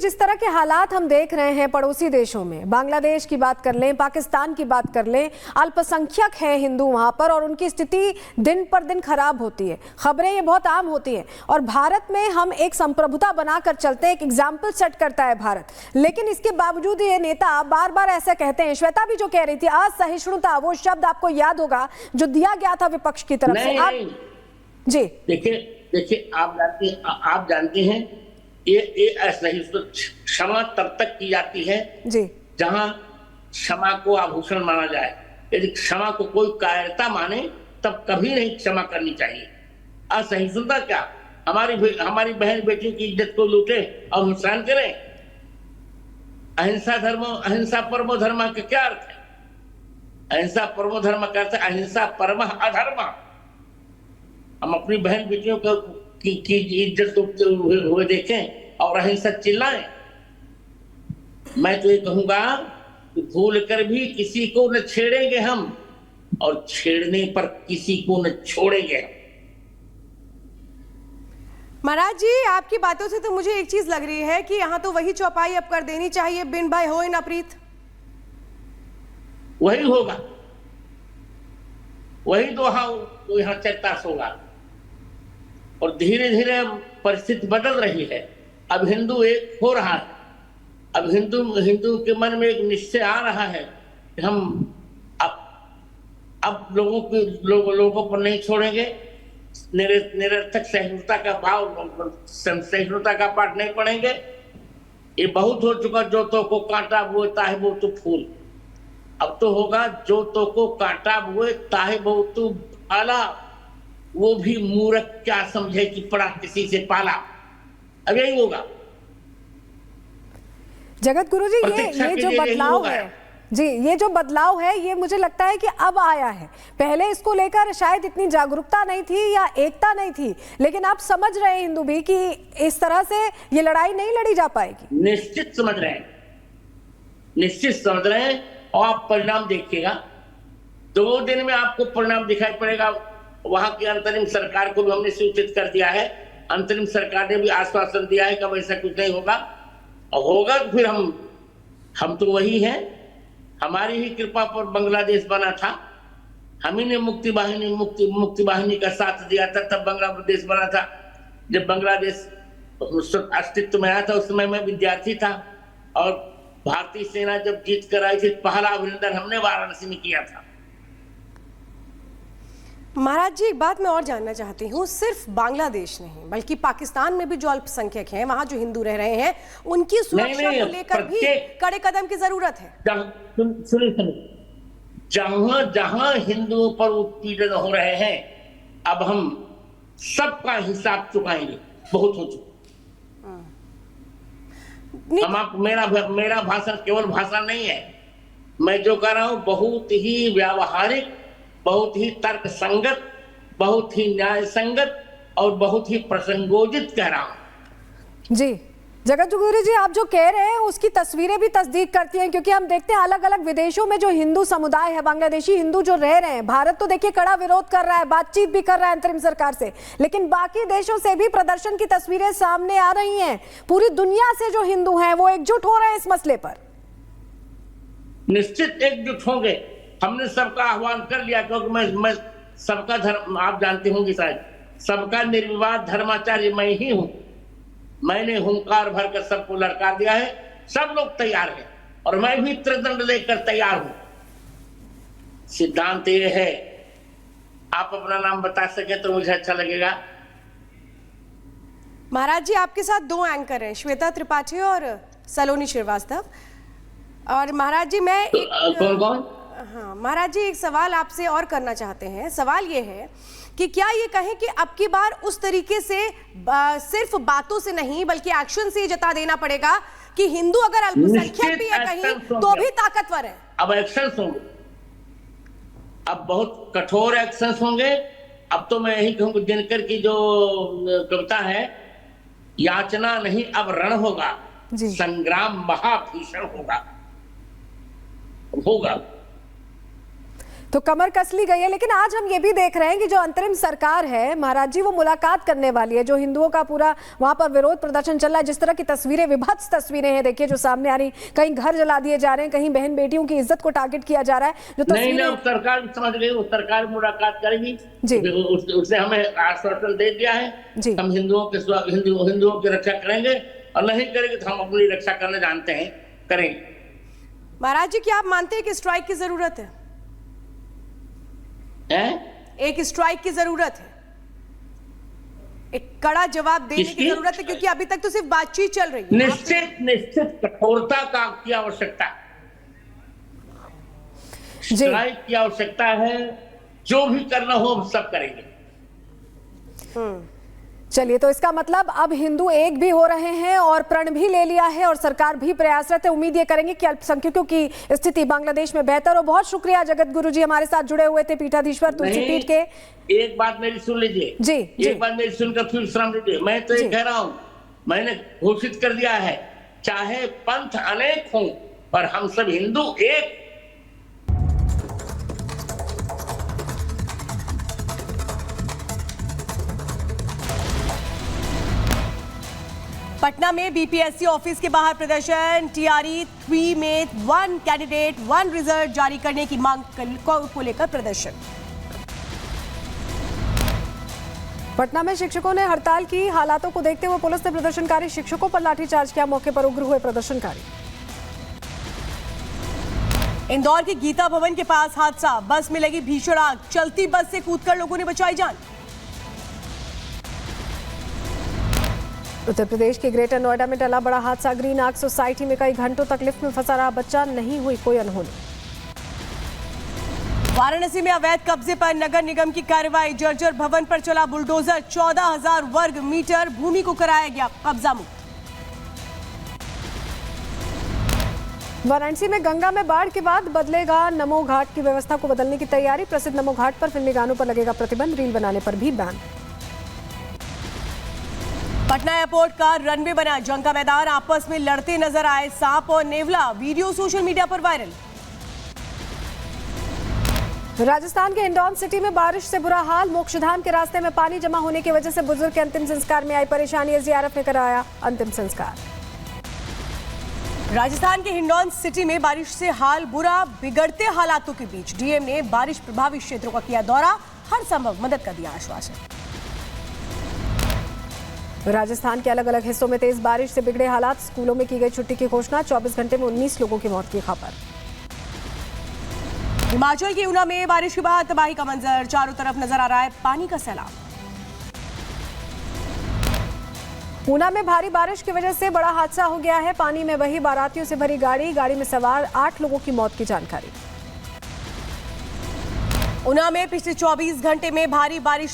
जिस तरह के हालात हम देख रहे हैं पड़ोसी देशों में, बांग्लादेश की बात कर लें, पाकिस्तान की बात कर लें, अल्पसंख्यक हैं हिंदू वहां पर और उनकी स्थिति दिन पर दिन खराब होती है। खबरें ये बहुत आम होती हैं और भारत में हम एक संप्रभुता बनाकर चलते हैं, एक एग्जाम्पल सेट करता है भारत। लेकिन इसके बावजूद ये नेता बार बार ऐसा कहते हैं। श्वेता भी जो कह रही थी, असहिष्णुता, वो शब्द आपको याद होगा जो दिया गया था विपक्ष की तरफ से। आप जी देखिए आप जानते हैं ये असहिष्णुता क्षमा तब तक की जाती है जी जहां क्षमा को आभूषण माना जाए। यदि क्षमा को कोई कायरता माने तब कभी नहीं क्षमा करनी चाहिए। असहिष्णुता क्या, हमारी बहन बेटियों की इज्जत को लूटे और नुकसान करें। अहिंसा परमो धर्म का क्या अर्थ है? अहिंसा परमो धर्म का अर्थ अहिंसा परम अधर्म। हम अपनी बहन बेटियों की इज्जत डूबते हुए देखें और अहिंसा चिल्लाएं। मैं तो ये कहूंगा कि भूल कर भी किसी को न छेड़ेंगे हम और छेड़ने पर किसी को न छोड़ेंगे। महाराज जी, आपकी बातों से तो मुझे एक चीज लग रही है कि यहाँ तो वही चौपाई अब कर देनी चाहिए, बिन भाई होए ना प्रीत। वही होगा, वही तो यहाँ चर्चा होगा। और धीरे धीरे परिस्थिति बदल रही है। अब हिंदू एक हो रहा है। अब हिंदू के मन में एक निश्चय आ रहा है कि हम अब लोगों पर नहीं छोड़ेंगे। निरर्थक सहिष्णुता का भाव, सहिष्णुता का पाठ नहीं पढ़ेंगे। ये बहुत हो चुका। जो तो को कांटा बोए ताहे वो तो फूल। अब तो होगा जो तो को कांटा बोए ताहे वो तो भाला। वो भी मूर्ख क्या समझे कि पड़ा किसी से पाला। अब यही होगा। जगत गुरु जी, ये जो बदलाव है जी, ये जो बदलाव है, ये मुझे लगता है कि अब आया है। पहले इसको लेकर शायद इतनी जागरूकता नहीं थी या एकता नहीं थी, लेकिन आप समझ रहे हैं हिंदू भी कि इस तरह से ये लड़ाई नहीं लड़ी जा पाएगी। निश्चित समझ रहे हैं, निश्चित समझ रहे हैं। और आप परिणाम देखिएगा, 2 दिन में आपको परिणाम दिखाई पड़ेगा। वहां की अंतरिम सरकार को भी हमने सूचित कर दिया है। अंतरिम सरकार ने भी आश्वासन दिया है कि अब ऐसा कुछ नहीं होगा। और होगा तो फिर हम तो वही हैं। हमारी ही कृपा पर बांग्लादेश बना था। हम ही ने मुक्ति वाहिनी का साथ दिया था, तब बांग्लादेश बना था। जब बांग्लादेश अस्तित्व में आया था उस समय मैं विद्यार्थी था। और भारतीय सेना जब जीत कर आई थी, पहला अभिनंदन हमने वाराणसी में किया था। महाराज जी, एक बात मैं और जानना चाहती हूँ। सिर्फ बांग्लादेश नहीं बल्कि पाकिस्तान में भी जो अल्पसंख्यक हैं, वहां जो हिंदू रह रहे हैं, उनकी सुरक्षा को लेकर भी कड़े कदम की जरूरत है। जहां हिंदुओं पर उत्पीड़न हो रहे हैं, अब हम सबका हिसाब चुकाएंगे। बहुत हो चुका। मेरा भाषण केवल भाषण नहीं है। मैं जो कर रहा हूं बहुत ही व्यावहारिक, बहुत ही तर्क संगत, बहुत ही न्याय संगत और बहुत ही प्रसंगोचित कह रहा हूं। जी जगत गुरु जी, आप जो कह रहे हैं उसकी तस्वीरें भी तस्दीक करती हैं, क्योंकि हम देखते हैं अलग अलग विदेशों में जो हिंदू समुदाय है, बांग्लादेशी हिंदू जो रह रहे हैं, भारत तो देखिए कड़ा विरोध कर रहा है, बातचीत भी कर रहा है अंतरिम सरकार से, लेकिन बाकी देशों से भी प्रदर्शन की तस्वीरें सामने आ रही हैं। पूरी दुनिया से जो हिंदू हैं वो एकजुट हो रहे हैं इस मसले पर। निश्चित एकजुट होंगे। हमने सबका आह्वान कर लिया, क्योंकि मैं सबका धर्म, आप जानते होंगे शायद, सबका निर्विवाद धर्माचार्य मैं ही हूं। मैंने हुंकार भरकर सबको लड़का दिया है। सब लोग तैयार हैं और मैं भी त्रिदंड लेकर तैयार हूं। सिद्धांत ये है, आप अपना नाम बता सके तो मुझे अच्छा लगेगा। महाराज जी, आपके साथ 2 एंकर हैं, श्वेता त्रिपाठी और सलोनी श्रीवास्तव। और महाराज जी, मैं कौन? हाँ महाराज जी, एक सवाल आपसे और करना चाहते हैं। सवाल ये है कि क्या ये कहें कि अब की बार उस तरीके से सिर्फ बातों से नहीं बल्कि एक्शन से जता देना पड़ेगा कि हिंदू अगर अल्पसंख्यक भी है कहीं तो भी ताकतवर है। अब एक्शन होंगे, अब बहुत कठोर एक्शन होंगे। अब तो मैं यही कहूंगा, दिनकर की जो कविता है, याचना नहीं अब रण होगा, संग्राम महाभीषण होगा। तो कमर कस ली गई है। लेकिन आज हम ये भी देख रहे हैं कि जो अंतरिम सरकार है महाराज जी, वो मुलाकात करने वाली है। जो हिंदुओं का पूरा वहां पर विरोध प्रदर्शन चल रहा है, जिस तरह की तस्वीरें, विभत्स तस्वीरें हैं देखिए जो सामने आ रही, कहीं घर जला दिए जा रहे हैं, कहीं बहन बेटियों की इज्जत को टारगेट किया जा रहा है। जो नहीं, सरकार समझ गई, वो सरकार मुलाकात करेगी जी। उसने हमें आश्वासन दे दिया है जी। हम हिंदुओं की रक्षा करेंगे, और नहीं करेंगे तो हम अपनी रक्षा करना जानते हैं, करेंगे। महाराज जी, क्या आप मानते हैं कि स्ट्राइक की जरूरत है? एक स्ट्राइक की जरूरत है, एक कड़ा जवाब देने की जरूरत है, क्योंकि अभी तक तो सिर्फ बातचीत चल रही है। निश्चित कठोरता की आवश्यकता, स्ट्राइक की आवश्यकता है। जो भी करना हो हम सब करेंगे। चलिए, तो इसका मतलब अब हिंदू एक भी हो रहे हैं और प्रण भी ले लिया है, और सरकार भी प्रयासरत है। उम्मीद ये करेंगे कि अल्पसंख्यकों की स्थिति बांग्लादेश में बेहतर हो। बहुत शुक्रिया जगत गुरु जी, हमारे साथ जुड़े हुए थे पीठाधीश्वर तुलसी पीठ के। एक बात मेरी सुन लीजिए जी, एक बात मेरी सुनकर फिर विश्राम लीजिए। मैं तो ये कह रहा हूँ, मैंने घोषित कर दिया है, चाहे पंथ अनेक हों पर हम सब हिंदू एक। पटना में बीपीएससी ऑफिस के बाहर प्रदर्शन। टीआरई 3 में 1 कैंडिडेट 1 रिजल्ट जारी करने की मांग को लेकर प्रदर्शन। पटना में शिक्षकों ने हड़ताल की। हालातों को देखते हुए पुलिस ने प्रदर्शनकारी शिक्षकों पर लाठीचार्ज किया। मौके पर उग्र हुए प्रदर्शनकारी। इंदौर के गीता भवन के पास हादसा, बस में लगी भीषण आग, चलती बस से कूदकर लोगों ने बचाई जान। उत्तर प्रदेश के ग्रेटर नोएडा में टला बड़ा हादसा, ग्रीन आर्क सोसाइटी में कई घंटों तक लिफ्ट में फंसा रहा बच्चा, नहीं हुई कोई अनहोनी। वाराणसी में अवैध कब्जे पर नगर निगम की कार्रवाई, जर्जर भवन पर चला बुलडोजर, 14,000 वर्ग मीटर भूमि को कराया गया कब्जा मुक्त। वाराणसी में गंगा में बाढ़ के बाद बदलेगा नमो घाट की व्यवस्था को बदलने की तैयारी। प्रसिद्ध नमो घाट पर फिल्मी गानों पर लगेगा प्रतिबंध, रील बनाने पर भी बैन। पटना एयरपोर्ट का रनवे बना, जंग का मैदान, आपस में लड़ते नजर आए सांप और नेवला, वीडियो सोशल मीडिया पर वायरल। राजस्थान के हिंडौन सिटी में बारिश से बुरा हाल, मोक्षधाम के रास्ते में पानी जमा होने की वजह से बुजुर्ग के अंतिम संस्कार में आई परेशानी। एसडीआरएफ ने कराया अंतिम संस्कार। राजस्थान के हिंडौन सिटी में बारिश से हाल बुरा, बिगड़ते हालातों के बीच डीएम ने बारिश प्रभावित क्षेत्रों का किया दौरा, हर संभव मदद का दिया आश्वासन। राजस्थान के अलग अलग हिस्सों में तेज बारिश से बिगड़े हालात, स्कूलों में की गई छुट्टी की घोषणा, 24 घंटे में 19 लोगों की मौत की खबर। हिमाचल के ऊना में बारिश के बाद तबाही का मंजर, चारों तरफ नजर आ रहा है पानी का सैलाब। ऊना में भारी बारिश की वजह से बड़ा हादसा हो गया है, पानी में बही बारातियों से भरी गाड़ी में सवार 8 लोगों की मौत की जानकारी। ऊना में पिछले 24 घंटे में भारी बारिश